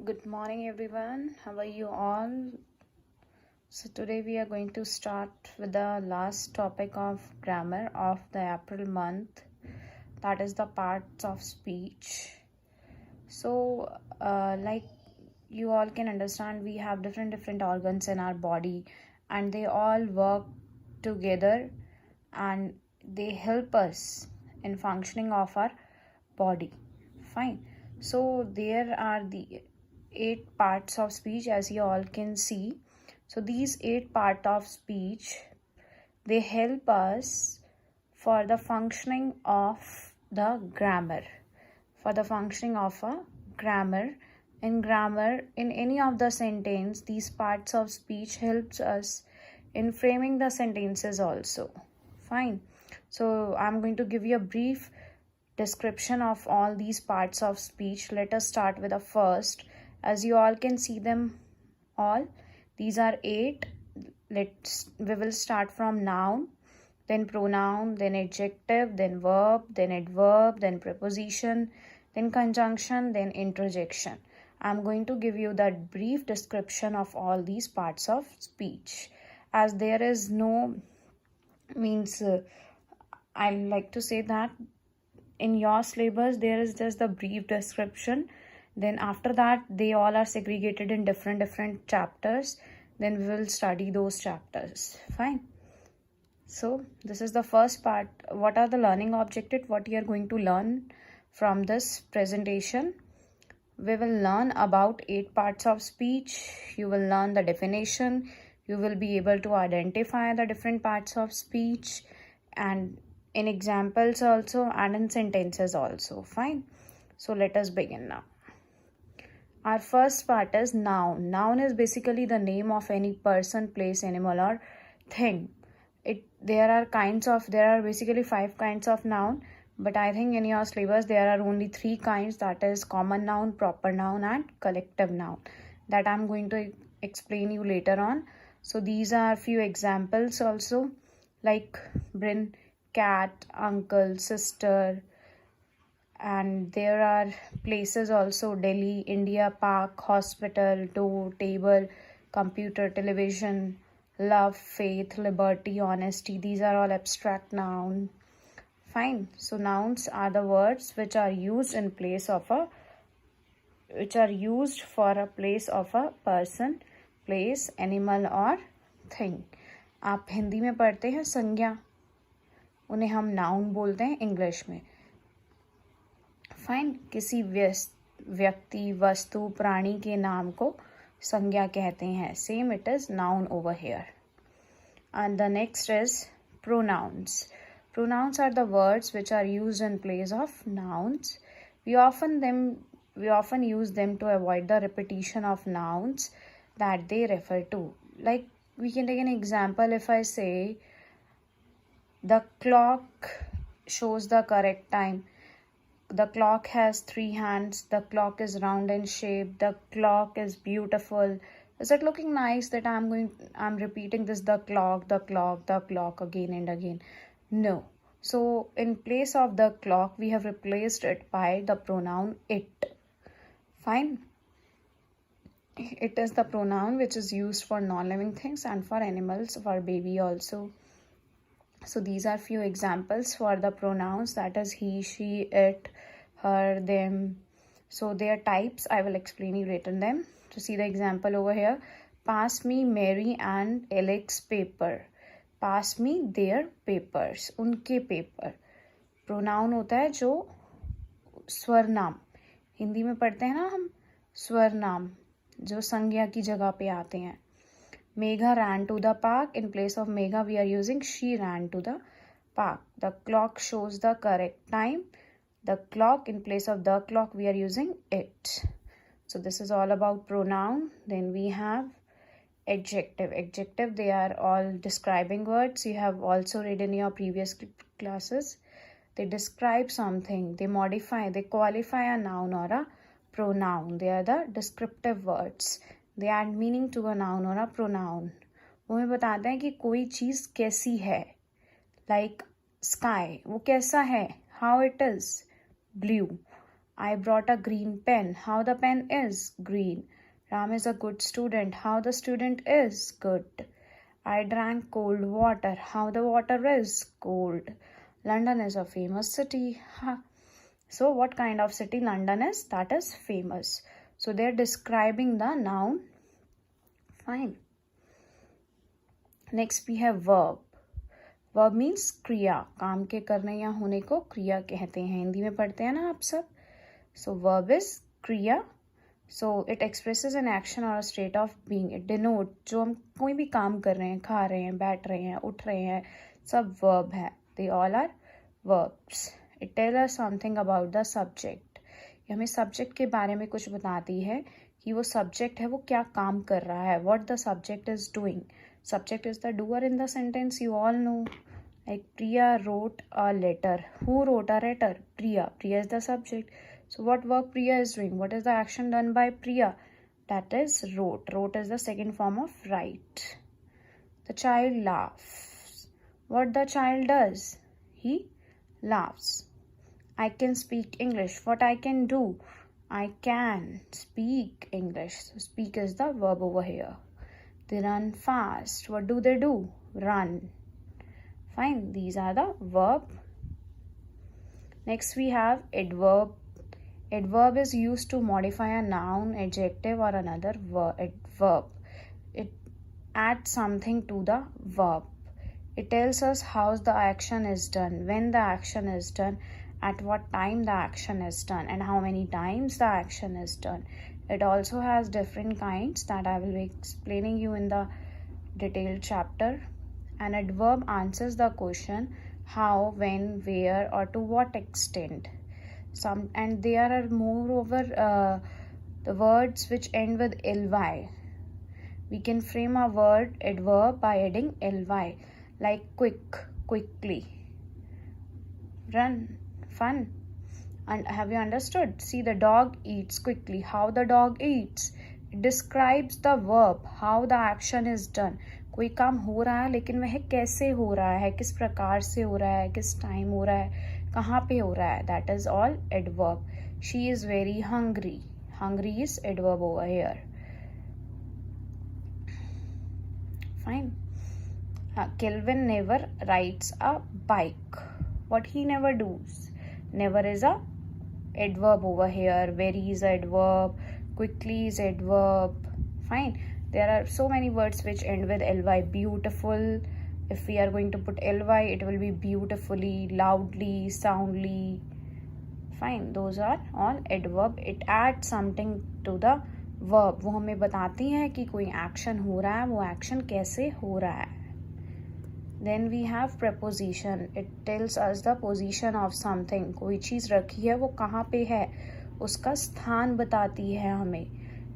Good morning, everyone. How are you all? So, today we are going to start with the last topic of grammar of the April month, that is the parts of speech. So, like you all can understand, we have different organs in our body, and they all work together and they help us in functioning of our body. Fine. So there are the 8 parts of speech, as you all can see. So these 8 parts of speech, they help us for the functioning of the grammar. For the functioning of a grammar. In grammar, in any of the sentence, these parts of speech helps us in framing the sentences also. Fine. So I'm going to give you a brief description of all these parts of speech. Let us start with the first. As you all can see them all, these are 8. We will start from noun, then pronoun, then adjective, then verb, then adverb, then preposition, then conjunction, then interjection. I'm going to give you that brief description of all these parts of speech. As there is no I like to say that in your syllabus there is just the brief description. Then after that they all are segregated in different chapters. Then we will study those chapters. Fine. So this is the first part. What are the learning objectives? What you are going to learn from this presentation? We will learn about 8 parts of speech. You will learn the definition. You will be able to identify the different parts of speech and in examples also and in sentences also. Fine. So let us begin now. Our first part is noun. Noun is basically the name of any person, place, animal or thing. There are basically 5 kinds of noun, but I think in your syllabus there are only 3 kinds, that is common noun, proper noun and collective noun, that I'm going to explain you later on. So these are few examples also, like brin, cat, uncle, sister, and there are places also: Delhi, India, park, hospital, door, table, computer, television, love, faith, liberty, honesty. These are all abstract nouns. Fine. So nouns are the words which are used for a place of a person, place, animal or thing. आप हिंदी में पढ़ते हैं संज्ञा, उन्हें हम noun बोलते हैं English में. फाइन. किसी व्यक्ति, वस्तु, प्राणी के नाम को संज्ञा कहते हैं. Same it is noun over here. And the next is pronouns. Pronouns are the words which are used in place of nouns. We often use them to avoid the repetition of nouns that they refer to. Like we can take an example. If I say the clock shows the correct time, the clock has 3 hands, the clock is round in shape, the clock is beautiful. Is it looking nice that I'm repeating this, the clock again and again? No. So in place of the clock, we have replaced it by the pronoun it. Fine. It is the pronoun which is used for non-living things and for animals, for baby also. So these are few examples for the pronouns, that is he, she, it, her, them. So their types I will explain you later them. To see the example over here: pass me Mary and Alex paper. Pass me their papers. उनके paper. Pronoun होता है जो स्वर नाम, हिंदी में पढ़ते हैं ना हम, स्वर नाम जो संज्ञा की जगह पे आते हैं. Megha ran to the park. In place of Megha we are using she ran to the park. The clock shows the correct time. The clock, in place of the clock we are using it. So this is all about pronoun. Then we have adjective. Adjective, they are all describing words. You have also read in your previous classes. They describe something, they modify, they qualify a noun or a pronoun. They are the descriptive words. They add meaning to a noun or a pronoun. वो हमें बताते हैं कि कोई चीज़ कैसी है. Like sky, वो कैसा है, how it is, blue. I brought a green pen. How the pen is? Green. Ram is a good student. How the student is? Good. I drank cold water. How the water is? Cold. London is a famous city. So what kind of city London is? That is famous. So they're describing the noun. Fine. Next we have verb. Verb means क्रिया. काम के करने या होने को क्रिया कहते हैं. हिंदी में पढ़ते हैं ना आप सब. So verb is क्रिया. So it expresses an action or a state of being. It denotes जो हम कोई भी काम कर रहे हैं, खा रहे हैं, बैठ रहे हैं, उठ रहे हैं, सब verb है. They all are verbs. It tells us something about the subject. ये हमें subject के बारे में कुछ बताती है कि वो subject है वो क्या काम कर रहा है. What the subject is doing. Subject is the doer in the sentence. You all know. Like Priya wrote a letter. Who wrote a letter? Priya. Priya is the subject. So what work Priya is doing? What is the action done by Priya? That is wrote. Wrote is the second form of write. The child laughs. What the child does? He laughs. I can speak English. What I can do? I can speak English. So speak is the verb over here. They run fast. What do they do? Run. Fine. These are the verb. Next we have adverb. Adverb is used to modify a noun, adjective or another verb. It adds something to the verb. It tells us how the action is done, when the action is done, at what time the action is done, and how many times the action is done. It also has different kinds that I will be explaining you in the detailed chapter. An adverb answers the question how, when, where, or to what extent. And there are moreover the words which end with ly. We can frame a word adverb by adding ly, like quick, quickly, run, fun. And have you understood? See, the dog eats quickly. How the dog eats? It describes the verb, how the action is done. कोई काम हो रहा है लेकिन वह कैसे हो रहा है, किस प्रकार से हो रहा है, किस टाइम हो रहा है, कहाँ पे हो रहा है. That is all adverb. She is very hungry. Hungry is adverb over here. Fine. Kelvin never rides a bike. What he never does? Never is a adverb over here. Very is adverb. Quickly is adverb. Fine. There are so many words which end with ly. Beautiful. If we are going to put ly, it will be beautifully, loudly, soundly. Fine. Those are all adverb. It adds something to the verb. वो हमें बताती है कि कोई action हो रहा है, वो action कैसे हो रहा है. Then we have preposition. It tells us the position of something. कोई चीज़ रखी है वो कहाँ पे है, उसका स्थान बताती है हमें.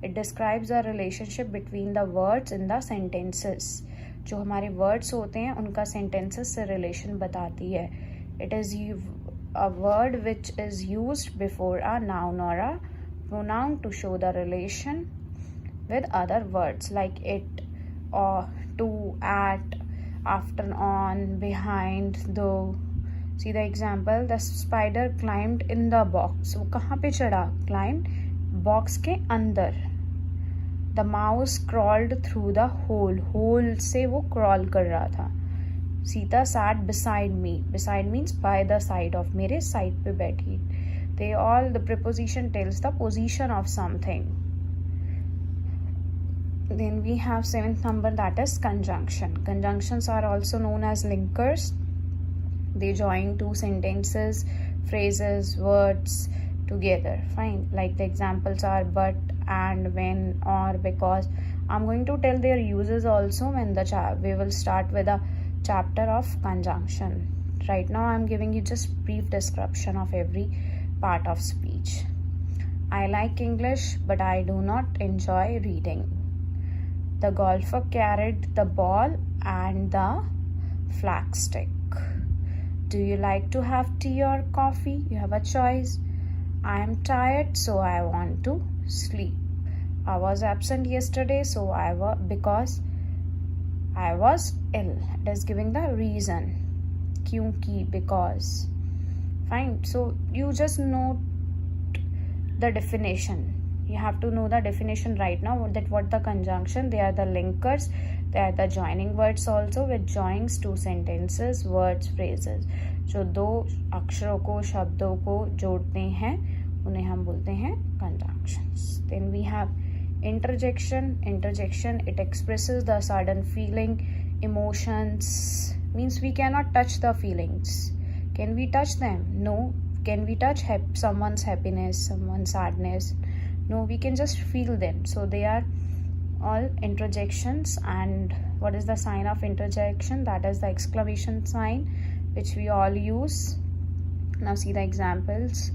It describes the relationship between the words in the sentences. जो हमारे words होते हैं उनका sentences से relation बताती है. It is a word which is used before a noun or a pronoun to show the relation with other words like it, or, to, at, after, on, behind, though. See the example. The spider climbed in the box. वो कहाँ पे चढ़ा? Climbed box के अंदर. The mouse crawled through the hole. Hole से वो crawl कर रहा था. Sita sat beside me. Beside means by the side of. मेरे side पे बैठी. They all, the preposition tells the position of something. Then we have 7th number, that is conjunction. Conjunctions are also known as linkers. They join two sentences, phrases, words together. Fine. Like the examples are but, and, when, or, because. I'm going to tell their uses also when we will start with a chapter of conjunction. Right now I'm giving you just brief description of every part of speech. I like English, but I do not enjoy reading. The golfer carried the ball and the flagstick. Do you like to have tea or coffee? You have a choice. I am tired, so I want to sleep. I was absent yesterday, because I was ill. It is giving the reason. Kyunki, because. Fine. So you just note the definition. You have to know the definition right now, that what the conjunction, they are the linkers, they are the joining words also, which joins two sentences, words, phrases. जो दो अक्षरों को, शब्दों को जोड़ते हैं, उन्हें हम बोलते हैं conjunctions. Then we have interjection. Interjection, it expresses the sudden feeling, emotions. Means we cannot touch the feelings. Can we touch them? No. Can we touch someone's happiness, someone's sadness? No, we can just feel them. So they are all interjections. And what is the sign of interjection? That is the exclamation sign, which we all use. Now see the examples.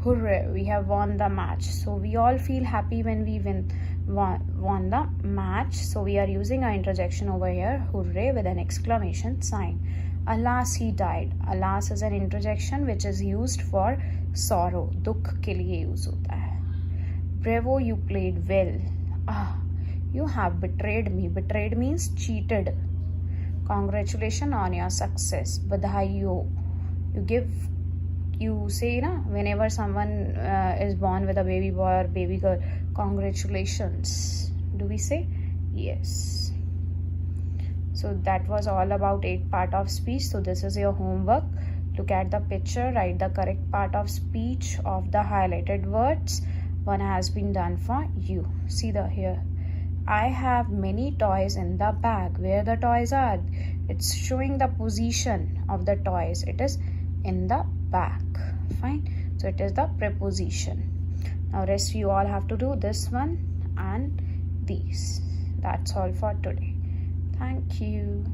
Hooray, we have won the match. So we all feel happy when we won the match. So we are using our interjection over here, hooray, with an exclamation sign. Alas, he died. Alas is an interjection which is used for sorrow. दुख के लिए use होता है. Bravo, you played well. You have betrayed me. Betrayed means cheated. Congratulations on your success. बधाई हो. You say na, whenever someone is born with a baby boy or baby girl, congratulations. Do we say? Yes. So that was all about 8 part of speech. So this is your homework. Look at the picture, write the correct part of speech of the highlighted words. One has been done for you. See here. I have many toys in the bag. Where the toys are? It's showing the position of the toys. It is in the back. Fine. So it is the preposition. Now rest you all have to do this one and these. That's all for today. Thank you.